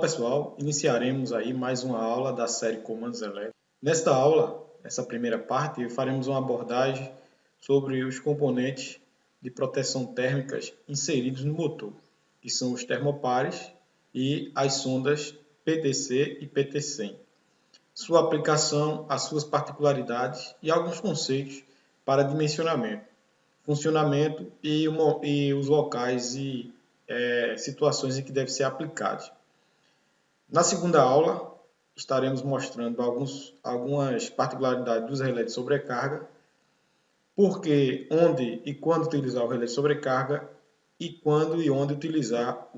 Olá pessoal, iniciaremos aí mais uma aula da série Comandos Elétricos. Nesta aula, essa primeira parte, faremos uma abordagem sobre os componentes de proteção térmicas inseridos no motor, que são os termopares e as sondas PTC e PT100, sua aplicação, as suas particularidades e alguns conceitos para dimensionamento, funcionamento e os locais e situações em que deve ser aplicado. Na segunda aula, estaremos mostrando algumas particularidades dos relés de sobrecarga, por que, onde e quando utilizar o relé de sobrecarga e quando e onde utilizar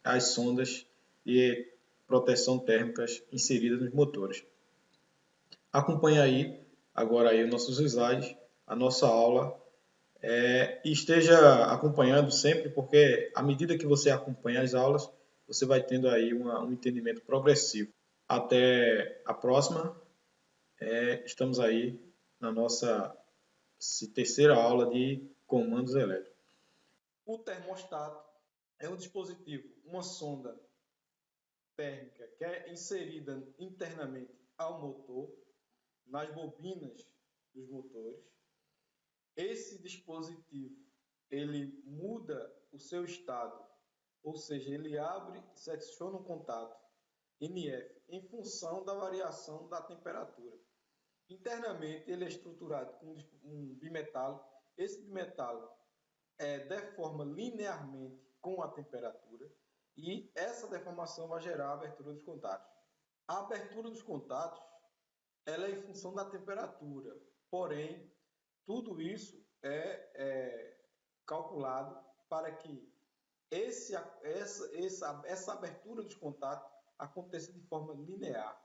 as sondas de proteção térmicas inseridas nos motores. Acompanhe aí agora aí os nossos slides, a nossa aula, e esteja acompanhando sempre, porque à medida que você acompanha as aulas, você vai tendo aí um entendimento progressivo. Até a próxima. Estamos aí na nossa terceira aula de comandos elétricos. O termostato é um dispositivo, uma sonda térmica que é inserida internamente ao motor, nas bobinas dos motores. Esse dispositivo, ele muda o seu estado, ou seja, ele abre e secciona o contato NF em função da variação da temperatura. Internamente, ele é estruturado com um bimetálico. Esse bimetálico deforma linearmente com a temperatura e essa deformação vai gerar a abertura dos contatos. A abertura dos contatos ela é em função da temperatura, porém, tudo isso é calculado para que essa abertura dos contatos aconteça de forma linear,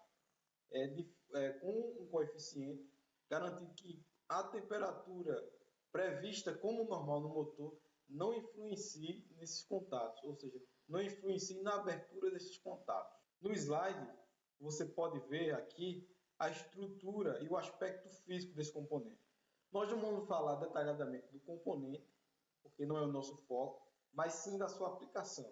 com um coeficiente, garantindo que a temperatura prevista como normal no motor não influencie nesses contatos, ou seja, não influencie na abertura desses contatos. No slide, você pode ver aqui a estrutura e o aspecto físico desse componente. Nós não vamos falar detalhadamente do componente, porque não é o nosso foco, mas sim da sua aplicação.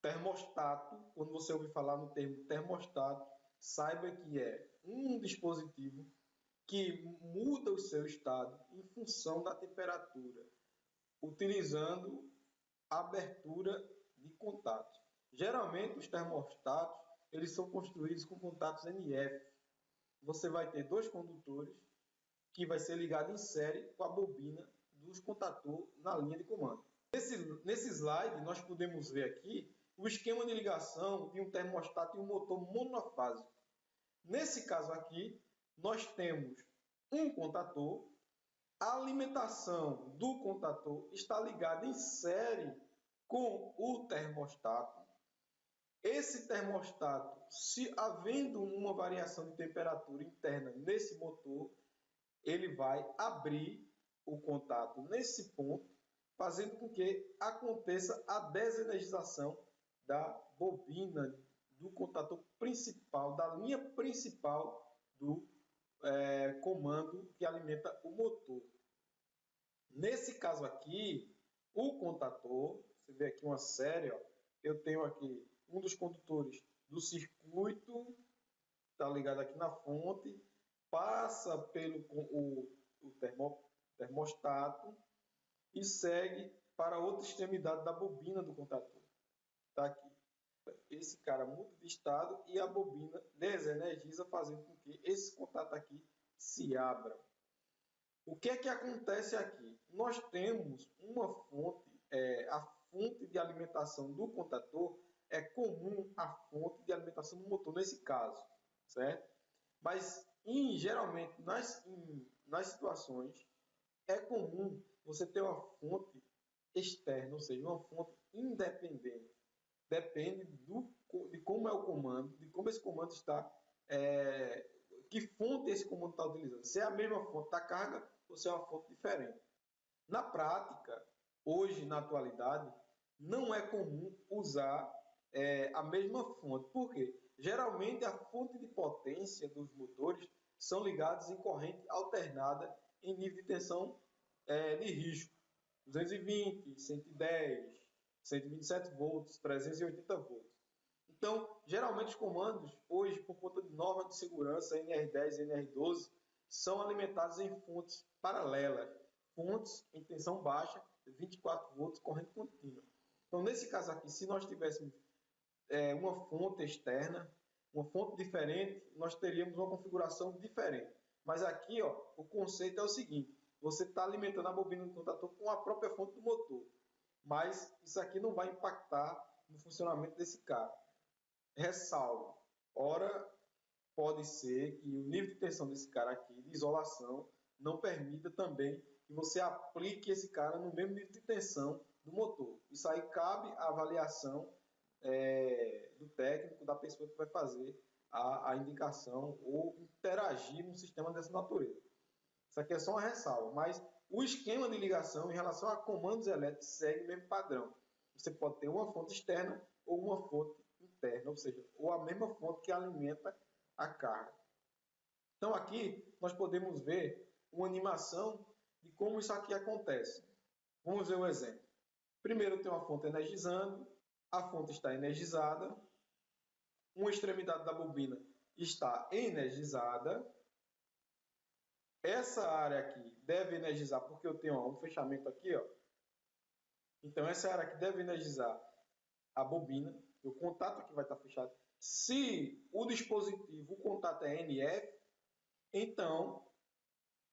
Termostato, quando você ouvir falar no termo termostato, saiba que é um dispositivo que muda o seu estado em função da temperatura, utilizando a abertura de contatos. Geralmente, os termostatos eles são construídos com contatos NF. Você vai ter dois condutores que vai ser ligado em série com a bobina dos contatores na linha de comando. Nesse slide, nós podemos ver aqui o esquema de ligação de um termostato e um motor monofásico. Nesse caso aqui, nós temos um contator, a alimentação do contator está ligada em série com o termostato. Esse termostato, se havendo uma variação de temperatura interna nesse motor, ele vai abrir o contato nesse ponto, fazendo com que aconteça a desenergização da bobina do contator principal, da linha principal do comando que alimenta o motor. Nesse caso aqui, o contator, você vê aqui uma série, ó, eu tenho aqui um dos condutores do circuito, está ligado aqui na fonte, passa pelo termostato e segue para outra extremidade da bobina do contator. Está aqui. Esse cara muda de estado e a bobina desenergiza, fazendo com que esse contato aqui se abra. O que é que acontece aqui? Nós temos uma fonte, a fonte de alimentação do contator é comum à fonte de alimentação do motor, nesse caso, certo? Mas, geralmente, nas situações, é comum você ter uma fonte externa, ou seja, uma fonte independente. Depende de como é o comando, de como esse comando está, que fonte esse comando está utilizando. Se é a mesma fonte da carga ou se é uma fonte diferente. Na prática, hoje, na atualidade, não é comum usar a mesma fonte. Por quê? Geralmente, a fonte de potência dos motores são ligados em corrente alternada em nível de tensão de risco. 220, 110, 127 volts, 380 volts. Então, geralmente os comandos, hoje, por conta de norma de segurança, NR10 e NR12, são alimentados em fontes paralelas, fontes em tensão baixa, 24 volts, corrente contínua. Então, nesse caso aqui, se nós tivéssemos uma fonte externa, uma fonte diferente, nós teríamos uma configuração diferente. Mas aqui, ó, o conceito é o seguinte: você está alimentando a bobina do contator com a própria fonte do motor. Mas isso aqui não vai impactar no funcionamento desse carro. Ressalvo, ora pode ser que o nível de tensão desse cara aqui, de isolação, não permita também que você aplique esse cara no mesmo nível de tensão do motor. Isso aí cabe à avaliação do técnico, da pessoa que vai fazer a indicação ou interagir num sistema dessa natureza. Isso aqui é só uma ressalva, mas o esquema de ligação em relação a comandos elétricos segue o mesmo padrão. Você pode ter uma fonte externa ou uma fonte interna, ou seja, ou a mesma fonte que alimenta a carga. Então aqui nós podemos ver uma animação de como isso aqui acontece. Vamos ver o exemplo. Primeiro tem uma fonte energizando, a fonte está energizada, uma extremidade da bobina está energizada. Essa área aqui deve energizar porque eu tenho um fechamento aqui, ó. Então essa área aqui deve energizar a bobina, o contato aqui vai estar fechado. Se o dispositivo, o contato é NF, então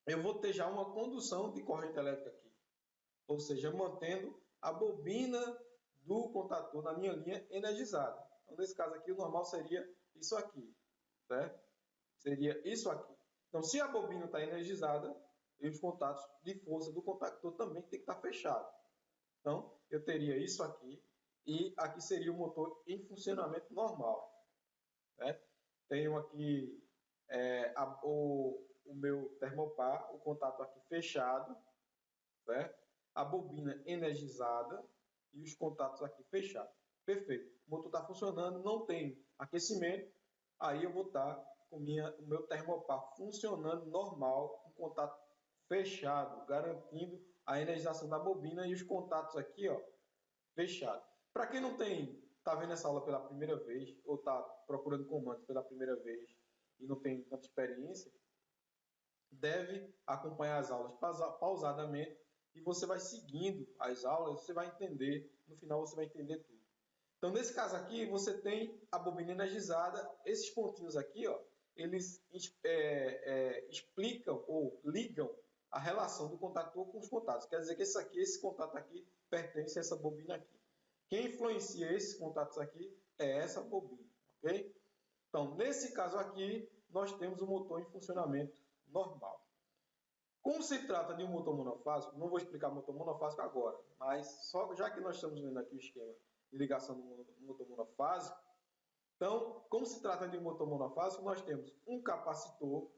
eu vou ter já uma condução de corrente elétrica aqui. Ou seja, mantendo a bobina do contator na minha linha energizada. Então, nesse caso aqui, o normal seria isso aqui, certo? Seria isso aqui. Então, se a bobina está energizada, os contatos de força do contactor também tem que estar fechado. Então, eu teria isso aqui e aqui seria o motor em funcionamento normal. Né? Tenho aqui o meu termopar, o contato aqui fechado, certo? A bobina energizada e os contatos aqui fechados. Perfeito. O motor está funcionando, não tem aquecimento, aí eu vou estar com o meu termopar funcionando normal, com contato fechado, garantindo a energização da bobina e os contatos aqui, ó, fechados. Para quem não está vendo essa aula pela primeira vez, ou está procurando comandos pela primeira vez e não tem tanta experiência, deve acompanhar as aulas pausadamente e você vai seguindo as aulas, você vai entender, no final você vai entender tudo. Então, nesse caso aqui, você tem a bobina energizada, esses pontinhos aqui, ó, eles explicam ou ligam a relação do contator com os contatos. Quer dizer que esse contato aqui pertence a essa bobina aqui. Quem influencia esses contatos aqui é essa bobina, ok? Então, nesse caso aqui, nós temos o motor em funcionamento normal. Como se trata de um motor monofásico, não vou explicar motor monofásico agora, mas só já que nós estamos vendo aqui o esquema de ligação do motor monofásico, então, como se trata de um motor monofásico, nós temos um capacitor,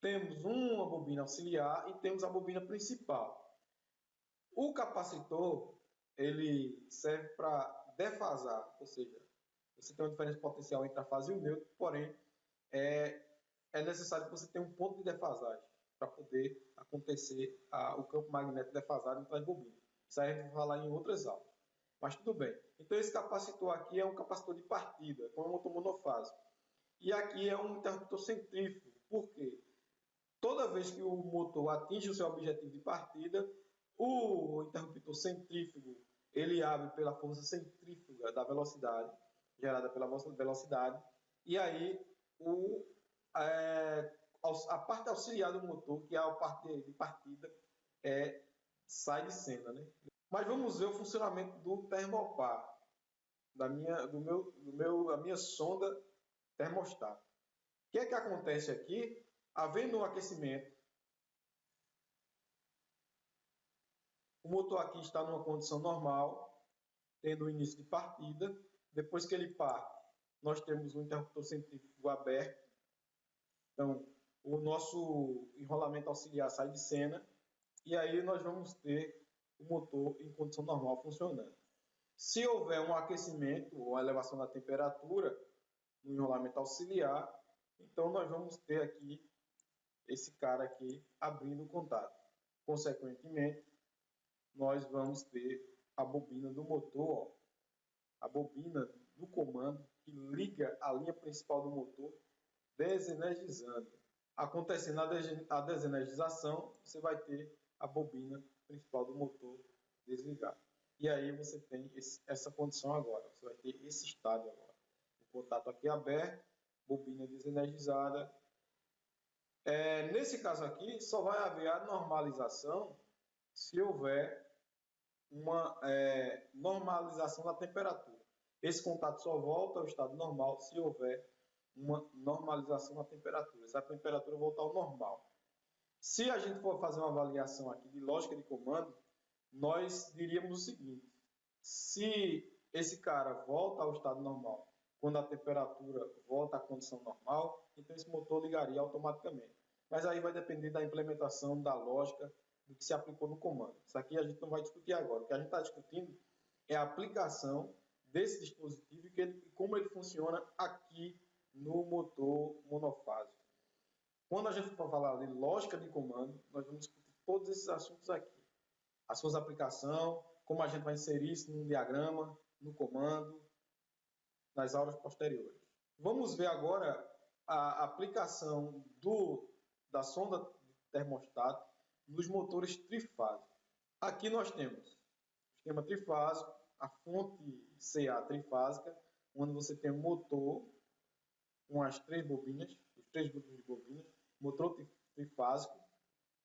temos uma bobina auxiliar e temos a bobina principal. O capacitor, ele serve para defasar, ou seja, você tem uma diferença potencial entre a fase e o neutro, porém, é necessário que você tenha um ponto de defasagem para poder acontecer o campo magnético defasado entre as bobinas. Isso aí a gente vai falar em outras aulas. Mas tudo bem. Então esse capacitor aqui é um capacitor de partida, com um motor monofásico. E aqui é um interruptor centrífugo. Por quê? Toda vez que o motor atinge o seu objetivo de partida, o interruptor centrífugo ele abre pela força centrífuga da velocidade, gerada pela velocidade, e aí a parte auxiliar do motor, que é a parte de partida, sai de cena, né? Mas vamos ver o funcionamento do termopar, da minha sonda termostato. O que é que acontece aqui? Havendo um aquecimento, o motor aqui está numa condição normal, tendo o início de partida. Depois que ele parte, nós temos um interruptor centrífugo aberto. Então, o nosso enrolamento auxiliar sai de cena e aí nós vamos ter o motor em condição normal funcionando. Se houver um aquecimento ou elevação da temperatura no enrolamento auxiliar, então nós vamos ter aqui esse cara aqui abrindo o contato. Consequentemente, nós vamos ter a bobina do motor a bobina do comando que liga a linha principal do motor desenergizando. Acontecendo a desenergização, você vai ter a bobina principal do motor desligada. E aí você tem essa condição agora, você vai ter esse estado agora. O contato aqui aberto, bobina desenergizada. Nesse caso aqui, só vai haver a normalização se houver uma normalização da temperatura. Esse contato só volta ao estado normal se houver uma normalização da temperatura. Se a temperatura voltar ao normal. Se a gente for fazer uma avaliação aqui de lógica de comando, nós diríamos o seguinte: se esse cara volta ao estado normal quando a temperatura volta à condição normal, então esse motor ligaria automaticamente. Mas aí vai depender da implementação da lógica do que se aplicou no comando. Isso aqui a gente não vai discutir agora. O que a gente está discutindo é a aplicação desse dispositivo e como ele funciona aqui no motor monofásico. Quando a gente for falar de lógica de comando, nós vamos discutir todos esses assuntos aqui. As suas aplicações, como a gente vai inserir isso no diagrama, no comando, nas aulas posteriores. Vamos ver agora a aplicação da sonda de termostato nos motores trifásicos. Aqui nós temos o sistema trifásico, a fonte CA trifásica, onde você tem um motor com as 3 bobinas, os 3 grupos de bobinas, motor trifásico,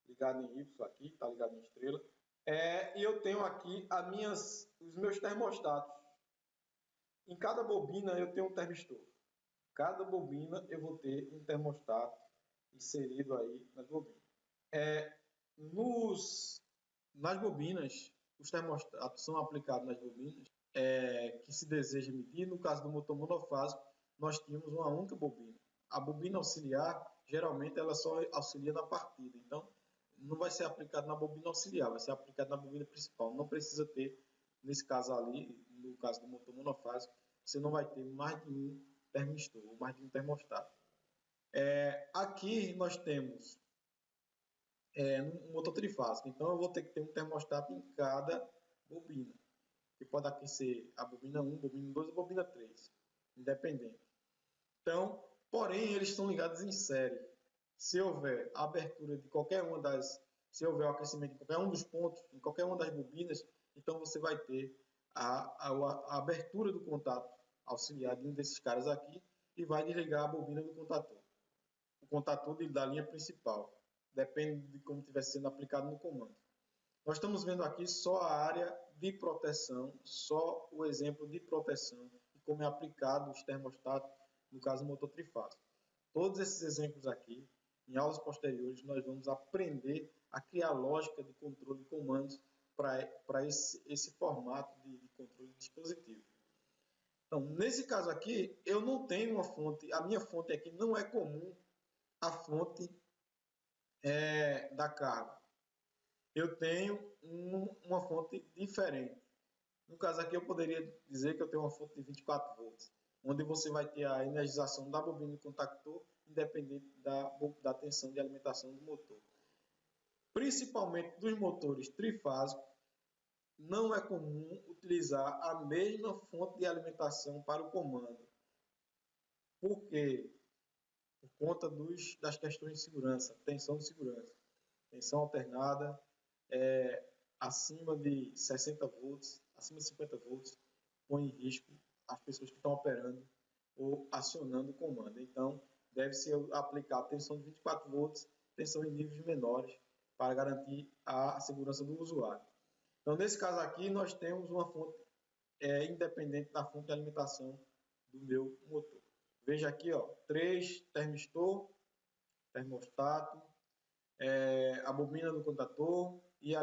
ligado em Y aqui, está ligado em estrela. E eu tenho aqui os meus termostatos. Em cada bobina eu tenho um termistor. Cada bobina eu vou ter um termostato inserido aí nas bobinas. Nas bobinas, os termostatos são aplicados nas bobinas que se deseja medir. No caso do motor monofásico, nós tínhamos uma única bobina. A bobina auxiliar, geralmente, ela só auxilia na partida. Então, não vai ser aplicado na bobina auxiliar, vai ser aplicado na bobina principal. Não precisa ter, nesse caso ali, no caso do motor monofásico, você não vai ter mais de um termistor, ou mais de um termostato. Aqui nós temos um motor trifásico, então eu vou ter que ter um termostato em cada bobina, que pode aquecer a bobina 1, bobina 2 e bobina 3, independente. Então, porém, eles estão ligados em série. Se houver a abertura de qualquer uma se houver o aquecimento de qualquer um dos pontos, em qualquer uma das bobinas, então você vai ter a abertura do contato auxiliar de um desses caras aqui e vai desligar a bobina do contator. O contator da linha principal. Depende de como estiver sendo aplicado no comando. Nós estamos vendo aqui só a área de proteção, só o exemplo de proteção e como é aplicado os termostatos, no caso do motor trifásico. Todos esses exemplos aqui, em aulas posteriores, nós vamos aprender a criar lógica de controle de comandos para esse formato de controle de dispositivo. Então, nesse caso aqui, eu não tenho uma fonte, a minha fonte aqui não é comum à fonte da carga. Eu tenho uma fonte diferente. No caso aqui, eu poderia dizer que eu tenho uma fonte de 24 volts, onde você vai ter a energização da bobina do contactor, independente da tensão de alimentação do motor. Principalmente dos motores trifásicos, não é comum utilizar a mesma fonte de alimentação para o comando. Por quê? Por conta das questões de segurança, tensão de segurança. Tensão alternada, acima de 60 volts, acima de 50 volts, põe em risco as pessoas que estão operando ou acionando o comando. Então, deve-se aplicar tensão de 24 volts, tensão em níveis menores, para garantir a segurança do usuário. Então, nesse caso aqui, nós temos uma fonte independente da fonte de alimentação do meu motor. Veja aqui, 3 termistor, termostato, a bobina do contator e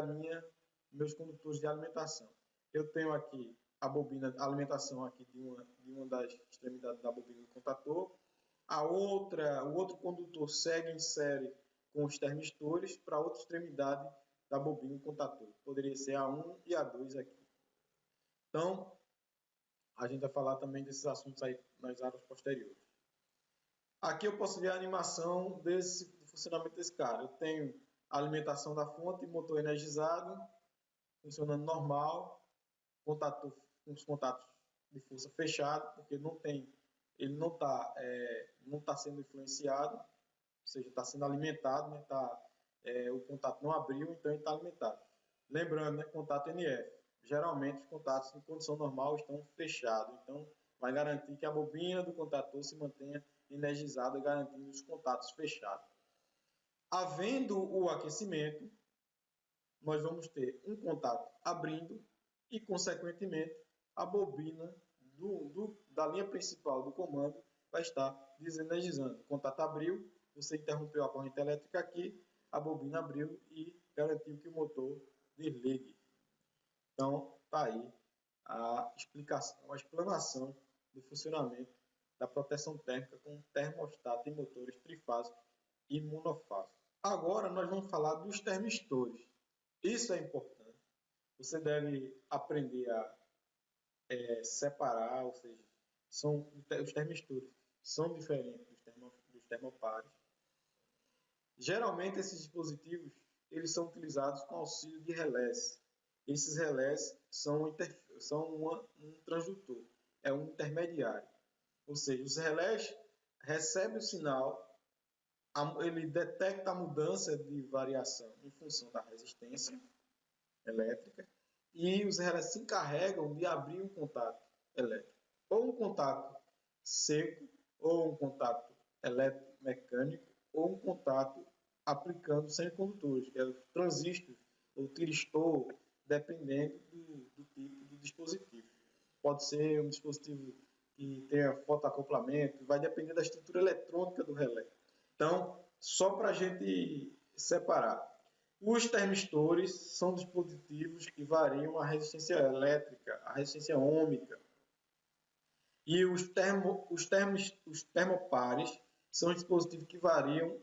meus condutores de alimentação. Eu tenho aqui a alimentação aqui de uma das extremidades da bobina do contator. O outro condutor segue em série com os termistores para a outra extremidade da bobina do contator. Poderia ser a 1 e a 2 aqui. Então, a gente vai falar também desses assuntos aí nas aulas posteriores. Aqui eu posso ver a animação do funcionamento desse cara. Eu tenho a alimentação da fonte, motor energizado, funcionando normal, com os contatos de força fechado, porque ele não está sendo influenciado, ou seja, está sendo alimentado, né? O contato não abriu, então ele está alimentado. Lembrando, né, contato NF. Geralmente os contatos em condição normal estão fechados, então vai garantir que a bobina do contator se mantenha energizada, garantindo os contatos fechados. Havendo o aquecimento, nós vamos ter um contato abrindo e, consequentemente, a bobina da linha principal do comando vai estar desenergizando. O contato abriu, você interrompeu a corrente elétrica aqui, a bobina abriu e garantiu que o motor desligue. Então, está aí a explicação, a explanação do funcionamento da proteção térmica com termostato e motores trifásicos e monofásicos. Agora nós vamos falar dos termistores. Isso é importante. Você deve aprender a separar, ou seja, os termistores são diferentes dos termopares. Geralmente esses dispositivos eles são utilizados com auxílio de relés. Esses relés são um transdutor, é um intermediário. Ou seja, os relés recebem o sinal, ele detecta a mudança de variação em função da resistência elétrica e os relés se encarregam de abrir um contato elétrico. Ou um contato seco, ou um contato eletromecânico, ou um contato aplicando semicondutores, que é o transistor ou tiristor, dependendo do tipo de dispositivo. Pode ser um dispositivo que tenha fotoacoplamento, vai depender da estrutura eletrônica do relé. Então, só para a gente separar. Os termistores são dispositivos que variam a resistência elétrica, a resistência ohmica. E os termopares são dispositivos que variam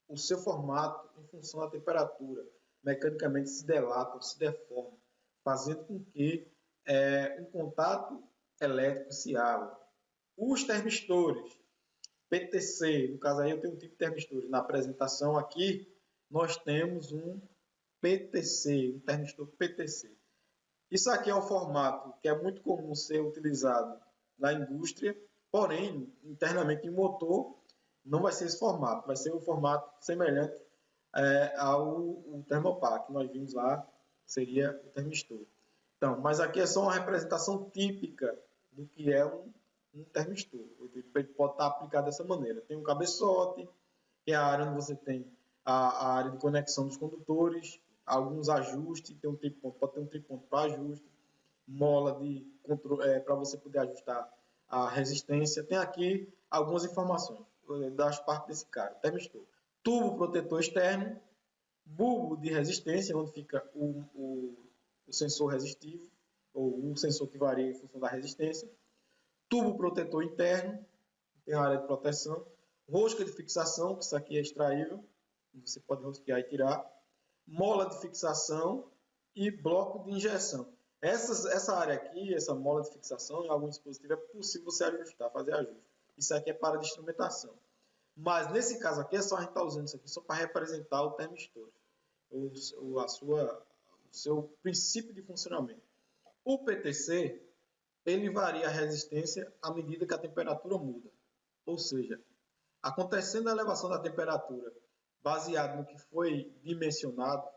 o seu formato em função da temperatura. Mecanicamente se delatam, se deformam, fazendo com que um contato elétrico se abra. Os termistores, PTC, no caso aí eu tenho um tipo de termistor. Na apresentação aqui, nós temos um PTC, um termistor PTC. Isso aqui é um formato que é muito comum ser utilizado na indústria, porém, internamente em motor, não vai ser esse formato, vai ser um formato semelhante ao termopar, que nós vimos lá, seria o termistor. Então, mas aqui é só uma representação típica do que é um termistor. Ele pode estar aplicado dessa maneira. Tem um cabeçote, que é a área onde você tem a área de conexão dos condutores, alguns ajustes, tem um triponto, pode ter um triponto para ajuste, mola de controle para você poder ajustar a resistência. Tem aqui algumas informações das partes desse cara, termistor. Tubo protetor externo, bulbo de resistência, onde fica o sensor resistivo, ou um sensor que varia em função da resistência. Tubo protetor interno, tem a área de proteção. Rosca de fixação, que isso aqui é extraível, você pode rosquear e tirar. Mola de fixação e bloco de injeção. Essa área aqui, essa mola de fixação, em algum dispositivo é possível você ajustar, fazer ajuste. Isso aqui é para de instrumentação. Mas nesse caso aqui, é só a gente está usando isso aqui só para representar o termistor, o seu princípio de funcionamento. O PTC, ele varia a resistência à medida que a temperatura muda. Ou seja, acontecendo a elevação da temperatura baseado no que foi dimensionado,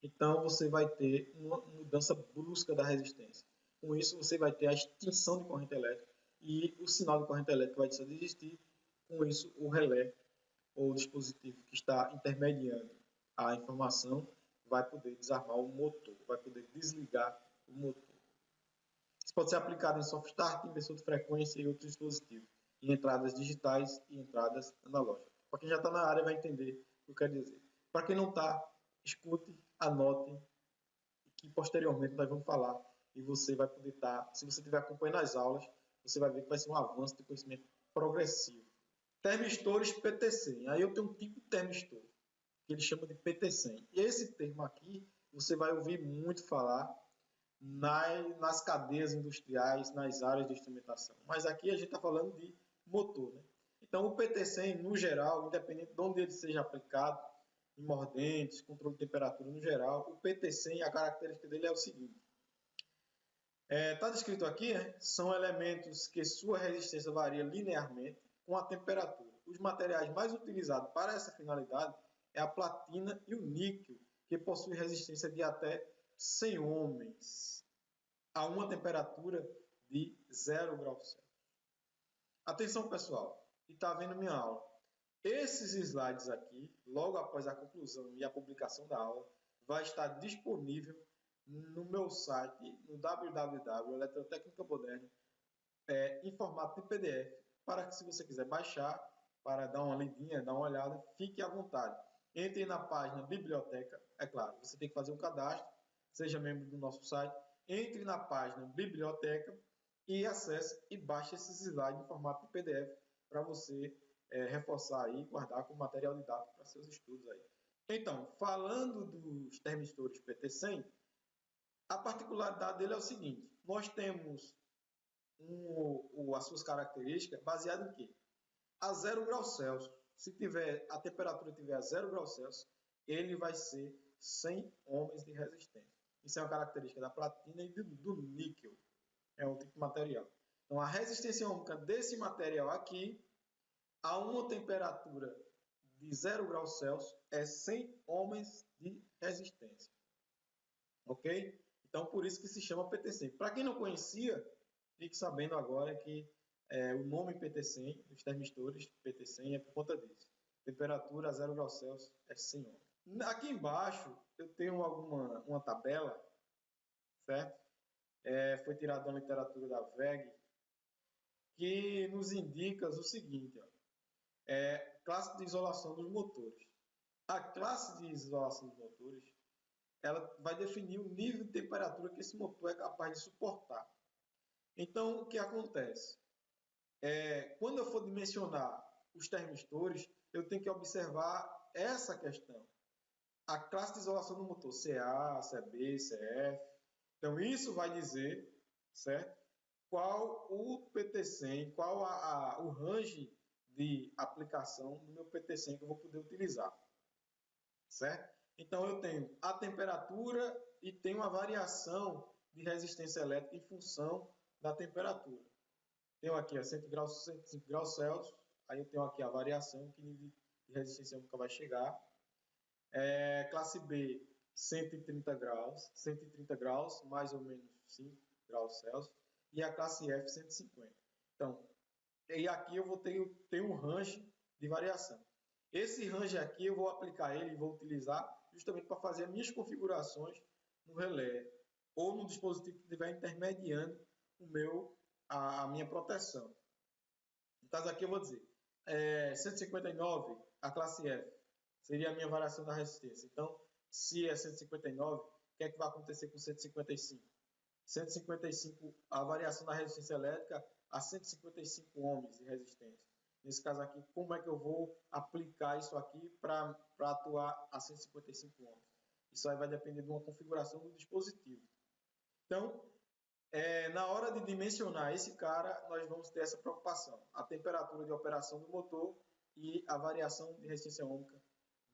então você vai ter uma mudança brusca da resistência. Com isso, você vai ter a extinção de corrente elétrica e o sinal de corrente elétrica vai deixar de existir. Com isso, o relé ou o dispositivo que está intermediando a informação vai poder desarmar o motor, vai poder desligar o motor. Isso pode ser aplicado em soft start, inversor de frequência e outros dispositivos, em entradas digitais e entradas analógicas. Para quem já está na área vai entender o que eu quero dizer. Para quem não está, escute, anote, que posteriormente nós vamos falar e você vai poder estar, se você estiver acompanhando as aulas, você vai ver que vai ser um avanço de conhecimento progressivo. Termistores PTC. Aí eu tenho um tipo de termistor, que ele chama de PT100. E esse termo aqui, você vai ouvir muito falar nas cadeias industriais, nas áreas de instrumentação. Mas aqui a gente está falando de motor. Né? Então, o PT100, no geral, independente de onde ele seja aplicado, em mordentes, controle de temperatura no geral, o PT100, a característica dele é o seguinte. Está descrito aqui, né? São elementos que sua resistência varia linearmente com a temperatura. Os materiais mais utilizados para essa finalidade é a platina e o níquel, que possuem resistência de até 100 ohms a uma temperatura de 0 graus Celsius. Atenção, pessoal, que está vendo minha aula. Esses slides aqui, logo após a conclusão e a publicação da aula, vai estar disponível no meu site, no www.eletrotecnicamoderna, em formato de PDF, para que, se você quiser baixar, para dar uma lidinha, dar uma olhada, fique à vontade. Entre na página Biblioteca, é claro, você tem que fazer um cadastro, seja membro do nosso site, entre na página Biblioteca e acesse e baixe esses slides em formato de PDF para você reforçar aí, guardar como material didático para seus estudos aí. Então, falando dos termistores PT100, a particularidade dele é o seguinte: nós temos as suas características baseadas em quê? A 0 graus Celsius. Se a temperatura tiver a 0 graus Celsius, ele vai ser 100 ohms de resistência. Isso é uma característica da platina e do níquel. É um tipo de material. Então, a resistência ohmica desse material aqui, a uma temperatura de 0 graus Celsius, é 100 ohms de resistência. Ok? Então, por isso que se chama PT100. Para quem não conhecia, fique sabendo agora que o nome PT100, os termistores PT100, é por conta disso. Temperatura a 0 graus Celsius é 100 ohms. Aqui embaixo, eu tenho uma tabela, certo? Foi tirada da literatura da WEG, que nos indica o seguinte, ó, classe de isolação dos motores. A classe de isolação dos motores, ela vai definir o nível de temperatura que esse motor é capaz de suportar. Então, o que acontece? Quando eu for dimensionar os termistores, eu tenho que observar essa questão. A classe de isolação do motor, CA, CB, CF. Então, isso vai dizer, certo? Qual o PT100, qual o range de aplicação do meu PT100 que eu vou poder utilizar, certo? Então, eu tenho a temperatura e tenho a variação de resistência elétrica em função da temperatura. Tenho aqui a 105 graus Celsius, aí eu tenho aqui a variação, que nível de resistência nunca vai chegar. Classe B, 130 graus, mais ou menos 5 graus Celsius. E a classe F, 150. Então, e aqui eu vou ter um range de variação. Esse range aqui eu vou aplicar ele e vou utilizar justamente para fazer as minhas configurações no relé ou no dispositivo que estiver intermediando a minha proteção. No caso aqui eu vou dizer 159, a classe F, seria a minha variação da resistência. Então, se é 159, o que é que vai acontecer com 155? 155, a variação da resistência elétrica a 155 ohms de resistência. Nesse caso aqui, como é que eu vou aplicar isso aqui para atuar a 155 ohms? Isso aí vai depender de uma configuração do dispositivo. Então, na hora de dimensionar esse cara, nós vamos ter essa preocupação. A temperatura de operação do motor e a variação de resistência ohmica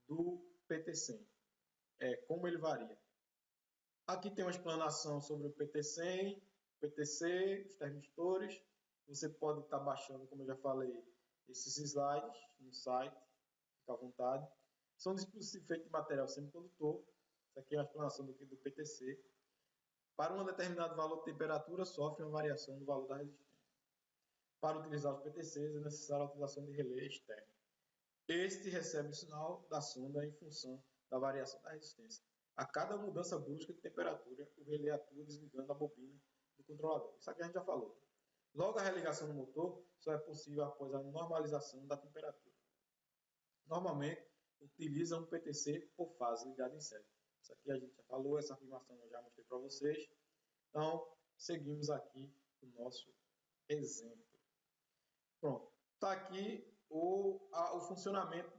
do PT100. Como ele varia. Aqui tem uma explanação sobre o PT100, PTC, os termistores. Você pode estar baixando, como eu já falei, esses slides no site. Fica à vontade. São dispositivos feitos de material semicondutor. Isso aqui é uma explanação do PTC. Para um determinado valor de temperatura, sofre uma variação do valor da resistência. Para utilizar os PTCs, é necessária a utilização de relé externo. Este recebe o sinal da sonda em função da variação da resistência. A cada mudança brusca de temperatura, o relé atua desligando a bobina do controlador. Isso aqui a gente já falou. Logo, a religação do motor só é possível após a normalização da temperatura. Normalmente, utiliza um PTC por fase ligado em série. Isso aqui a gente já falou, essa afirmação eu já mostrei para vocês. Então, seguimos aqui o nosso exemplo. Pronto. Está aqui o funcionamento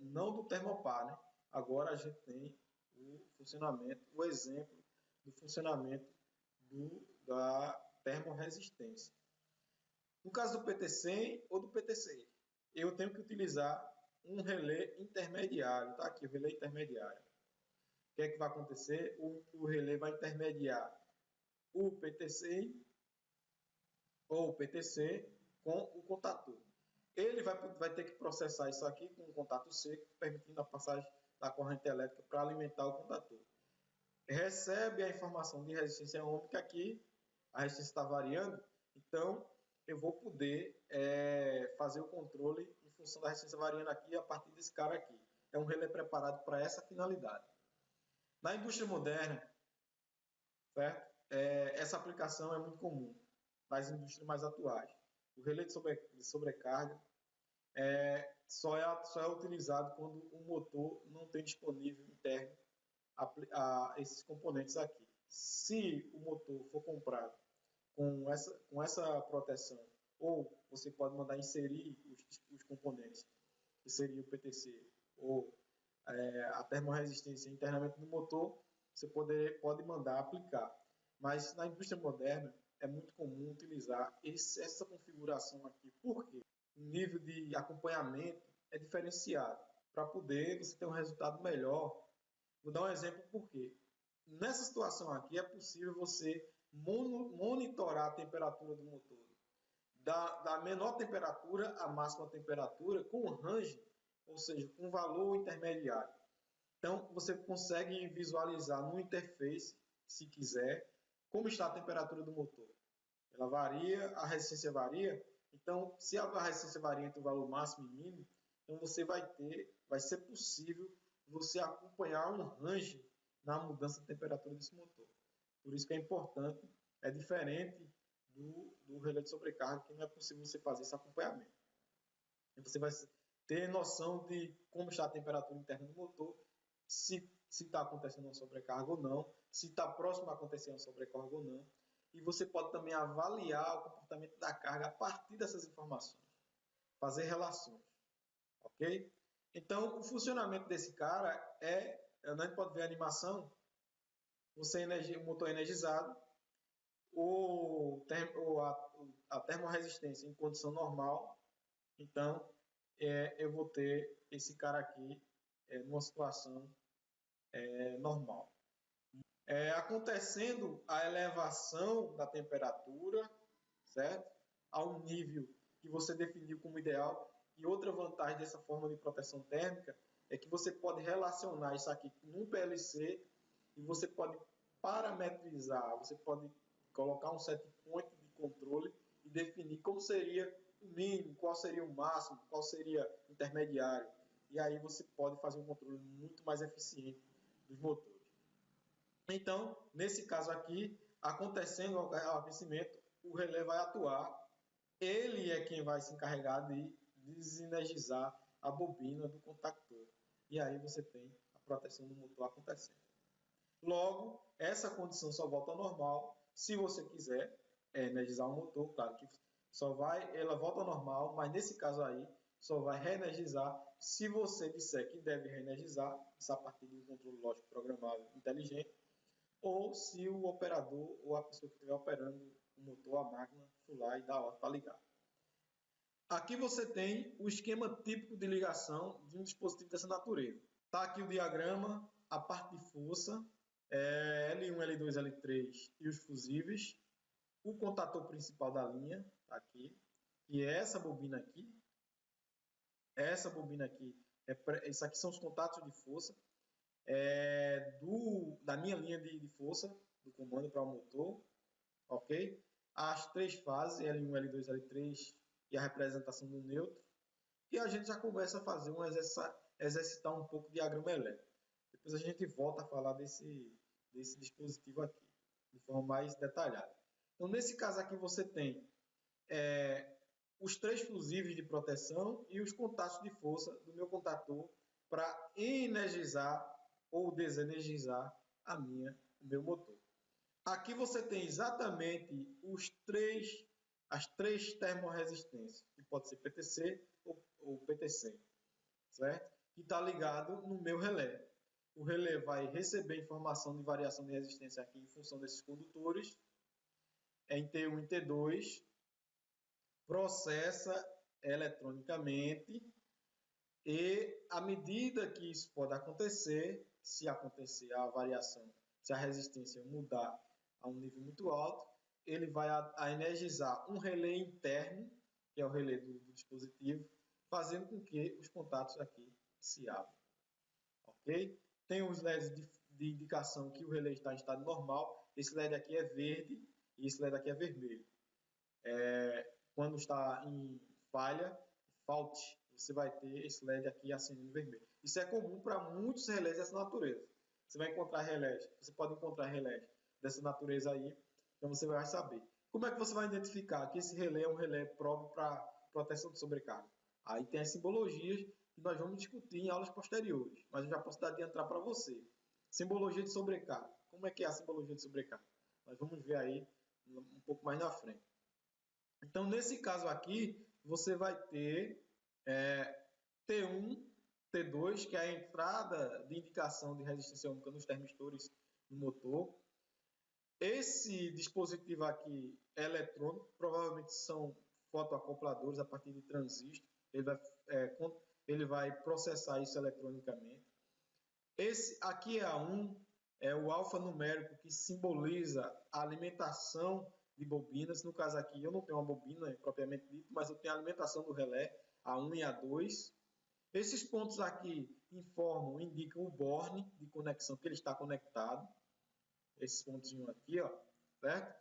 não do termopar, né? Agora a gente tem o exemplo do funcionamento da termorresistência. No caso do PT100 ou do PTC, eu tenho que utilizar um relé intermediário. Está aqui o relé intermediário. que é que vai acontecer? O relé vai intermediar o PTC ou o PTC com o contator. Ele vai ter que processar isso aqui com um contato seco, permitindo a passagem da corrente elétrica para alimentar o contator. Recebe a informação de resistência ohmica aqui, a resistência está variando, então eu vou poder fazer o controle em função da resistência variando aqui a partir desse cara aqui. É um relé preparado para essa finalidade. Na indústria moderna, certo? Essa aplicação é muito comum nas indústrias mais atuais. O relé de sobrecarga só é utilizado quando o motor não tem disponível interno esses componentes aqui. Se o motor for comprado com essa proteção, ou você pode mandar inserir os componentes, que seria o PTC, ou a termorresistência internamente no motor, você pode mandar aplicar. Mas na indústria moderna é muito comum utilizar essa configuração aqui. Por quê? O nível de acompanhamento é diferenciado para poder você ter um resultado melhor. Vou dar um exemplo por quê. Nessa situação aqui é possível você monitorar a temperatura do motor da menor temperatura à máxima temperatura com range, ou seja, com valor intermediário. Então, você consegue visualizar no interface, se quiser, como está a temperatura do motor. Ela varia, a resistência varia. Então, se a resistência varia entre o valor máximo e mínimo, então vai ser possível você acompanhar um range na mudança de temperatura desse motor. Por isso que é importante, é diferente do relé de sobrecarga, que não é possível você fazer esse acompanhamento. E você vai ter noção de como está a temperatura interna do motor, se está acontecendo uma sobrecarga ou não, se está próximo a acontecer uma sobrecarga ou não. E você pode também avaliar o comportamento da carga a partir dessas informações, fazer relações, ok? Então, o funcionamento desse cara a gente pode ver a animação, o motor energizado, a termorresistência em condição normal. Então, eu vou ter esse cara aqui numa situação normal. Acontecendo a elevação da temperatura, certo? A um nível que você definiu como ideal. E outra vantagem dessa forma de proteção térmica é que você pode relacionar isso aqui num PLC e você pode parametrizar, você pode colocar um set point de controle e definir como seria o mínimo, qual seria o máximo, qual seria o intermediário. E aí você pode fazer um controle muito mais eficiente dos motores. Então, nesse caso aqui, acontecendo o aquecimento, o relé vai atuar. Ele é quem vai se encarregar de desenergizar a bobina do contactor. E aí você tem a proteção do motor acontecendo. Logo, essa condição só volta ao normal se você quiser energizar o motor. Claro que ela volta ao normal, mas nesse caso aí, só vai reenergizar se você disser que deve reenergizar, isso a partir de um controle lógico programável inteligente, ou se o operador ou a pessoa que estiver operando o motor, a máquina, for lá e dá ordem para ligar. Aqui você tem o esquema típico de ligação de um dispositivo dessa natureza. Está aqui o diagrama, a parte de força, L1, L2, L3 e os fusíveis. O contator principal da linha, está aqui, que é essa bobina aqui. Essa bobina aqui, isso aqui são os contatos de força. Da minha linha de força do comando para o motor, ok? As três fases, L1, L2, L3 e a representação do neutro. E a gente já começa a fazer exercitar um pouco de diagrama elétrico. Depois a gente volta a falar desse dispositivo aqui, de forma mais detalhada. Então, nesse caso aqui, você tem os três fusíveis de proteção e os contatos de força do meu contator para energizar ou desenergizar o meu motor. Aqui você tem exatamente as três termorresistências, que pode ser PTC ou PTC, certo? Que está ligado no meu relé. O relé vai receber informação de variação de resistência aqui em função desses condutores, em T1 e T2, processa eletronicamente e, à medida que isso pode acontecer, se acontecer a variação, se a resistência mudar a um nível muito alto, ele vai energizar um relé interno, que é o relé do dispositivo, fazendo com que os contatos aqui se abram. Ok? Tem os LEDs de indicação que o relé está em estado normal. Esse LED aqui é verde e esse LED aqui é vermelho. Quando está em falha, fault, você vai ter esse LED aqui acendendo vermelho. Isso é comum para muitos relés dessa natureza. Você vai encontrar relés, você pode encontrar relés dessa natureza aí, então você vai saber. Como é que você vai identificar que esse relé é um relé próprio para proteção de sobrecarga? Aí tem as simbologias que nós vamos discutir em aulas posteriores, mas eu já posso dar de entrar para você. Simbologia de sobrecarga. Como é que é a simbologia de sobrecarga? Nós vamos ver aí um pouco mais na frente. Então, nesse caso aqui, você vai ter T1, T2, que é a entrada de indicação de resistência ohmica nos termistores do motor. Esse dispositivo aqui é eletrônico, provavelmente são fotoacopladores a partir de transistor. Ele vai processar isso eletronicamente. Esse aqui é A1, é o alfanumérico que simboliza a alimentação de bobinas. No caso aqui, eu não tenho uma bobina propriamente dita, mas eu tenho a alimentação do relé, A1 e A2. Esses pontos aqui indicam o borne de conexão que ele está conectado. Esses pontinhos aqui, ó, certo?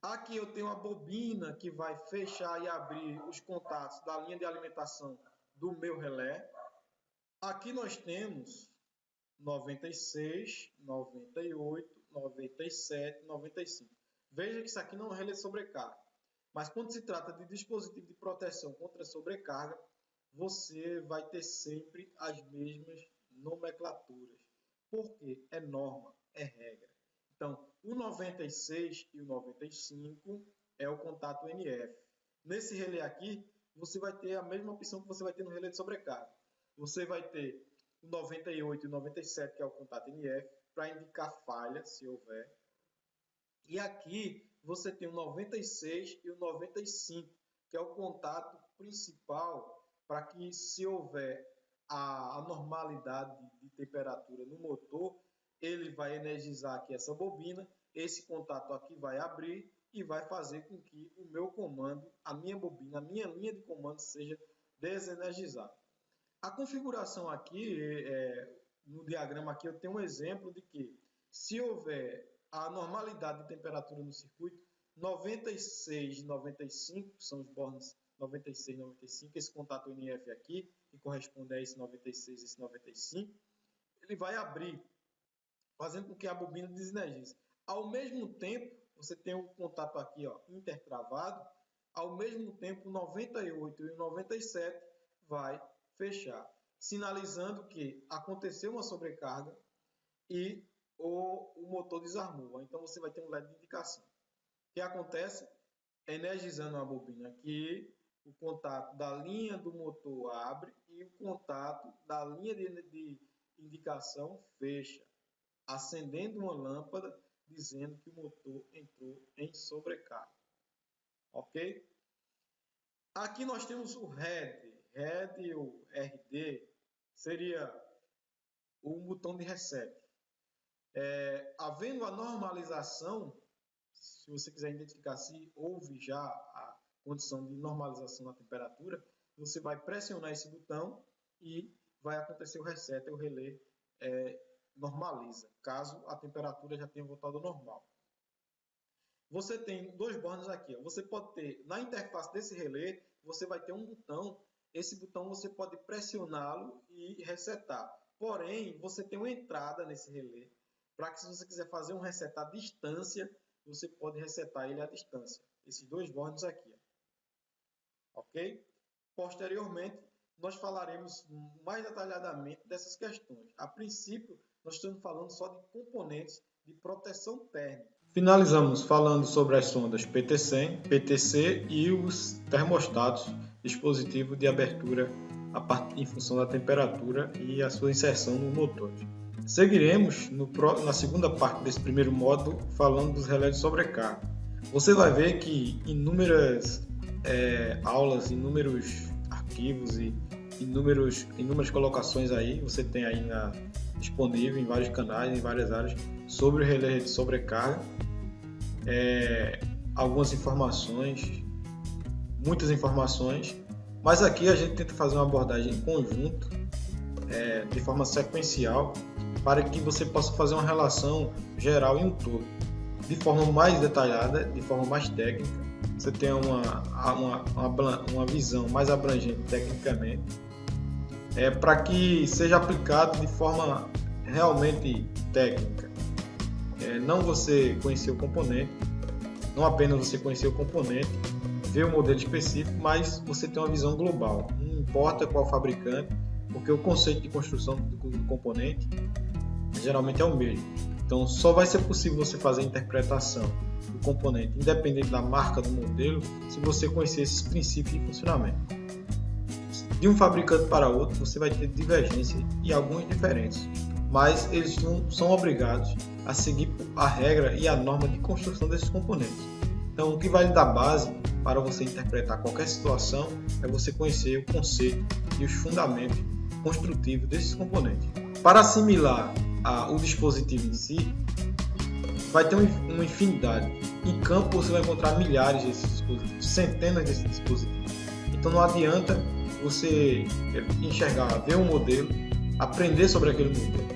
Aqui eu tenho a bobina que vai fechar e abrir os contatos da linha de alimentação do meu relé. Aqui nós temos 96, 98, 97, 95. Veja que isso aqui não é relé de sobrecarga. Mas quando se trata de dispositivo de proteção contra sobrecarga, você vai ter sempre as mesmas nomenclaturas. Porque é norma, é regra. Então, o 96 e o 95 é o contato NF. Nesse relé aqui, você vai ter a mesma opção que você vai ter no relé de sobrecarga. Você vai ter o 98 e o 97, que é o contato NF, para indicar falha, se houver. E aqui você tem o 96 e o 95, que é o contato principal para que, se houver a normalidade de temperatura no motor, ele vai energizar aqui essa bobina, esse contato aqui vai abrir e vai fazer com que o meu comando, a minha bobina, a minha linha de comando seja desenergizada. A configuração aqui, no diagrama aqui, eu tenho um exemplo de que, se houver a normalidade de temperatura no circuito, 96 e 95, são os bornes 96 e 95, esse contato NF aqui, que corresponde a esse 96 e esse 95, ele vai abrir, fazendo com que a bobina desenergize. Ao mesmo tempo, você tem um contato aqui, ó, intertravado, ao mesmo tempo o 98 e o 97 vai fechar, sinalizando que aconteceu uma sobrecarga e o motor desarmou. Então você vai ter um LED de indicação. O que acontece? Energizando a bobina aqui, o contato da linha do motor abre e o contato da linha de indicação fecha, acendendo uma lâmpada dizendo que o motor entrou em sobrecarga. Ok? Aqui nós temos o RED. RED ou RD seria o botão de reset. Havendo a normalização, se você quiser identificar se houve já a condição de normalização da temperatura, você vai pressionar esse botão e vai acontecer o reset, o relé normaliza, caso a temperatura já tenha voltado ao normal. Você tem dois bornes aqui. Ó. Você pode ter, na interface desse relé, você vai ter um botão. Esse botão você pode pressioná-lo e resetar. Porém, você tem uma entrada nesse relé, para que, se você quiser fazer um reset à distância, você pode resetar ele à distância. Esses dois bornes aqui. Ó. Ok? Posteriormente, nós falaremos mais detalhadamente dessas questões. A princípio, nós estamos falando só de componentes de proteção térmica. Finalizamos falando sobre as sondas PT100, PTC e os termostatos, dispositivo de abertura em função da temperatura e a sua inserção no motor. Seguiremos na segunda parte desse primeiro módulo falando dos relés de sobrecarga. Você vai ver que inúmeras aulas, inúmeros arquivos e inúmeras colocações aí, você tem aí disponível em vários canais, em várias áreas, sobre o relé de sobrecarga. Algumas informações, muitas informações, mas aqui a gente tenta fazer uma abordagem em conjunto, de forma sequencial, para que você possa fazer uma relação geral em um todo, de forma mais detalhada, de forma mais técnica. Você tem uma visão mais abrangente tecnicamente, para que seja aplicado de forma realmente técnica. Não você conhecer o componente, não apenas você conhecer o componente, ver o modelo específico, mas você tem uma visão global. Não importa qual fabricante, porque o conceito de construção do componente geralmente é o mesmo. Então só vai ser possível você fazer a interpretação do componente, independente da marca do modelo, se você conhecer esses princípios de funcionamento. De um fabricante para outro, você vai ter divergência e algumas diferenças, mas eles não são obrigados a seguir a regra e a norma de construção desses componentes. Então, o que vai lhe dar base para você interpretar qualquer situação é você conhecer o conceito e os fundamentos construtivos desses componentes. Para assimilar o dispositivo em si, vai ter uma infinidade. Em campo você vai encontrar milhares desses dispositivos, centenas desses dispositivos. Então não adianta você enxergar, ver um modelo, aprender sobre aquele modelo.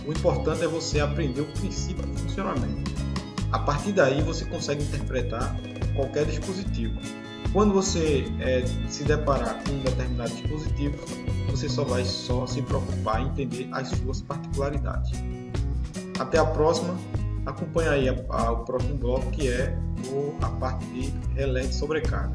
O importante é você aprender o princípio de funcionamento. A partir daí você consegue interpretar qualquer dispositivo. Quando você se deparar com um determinado dispositivo, você só vai se preocupar em entender as suas particularidades. Até a próxima. Acompanhe aí o próximo bloco, que é a parte de relé de sobrecarga.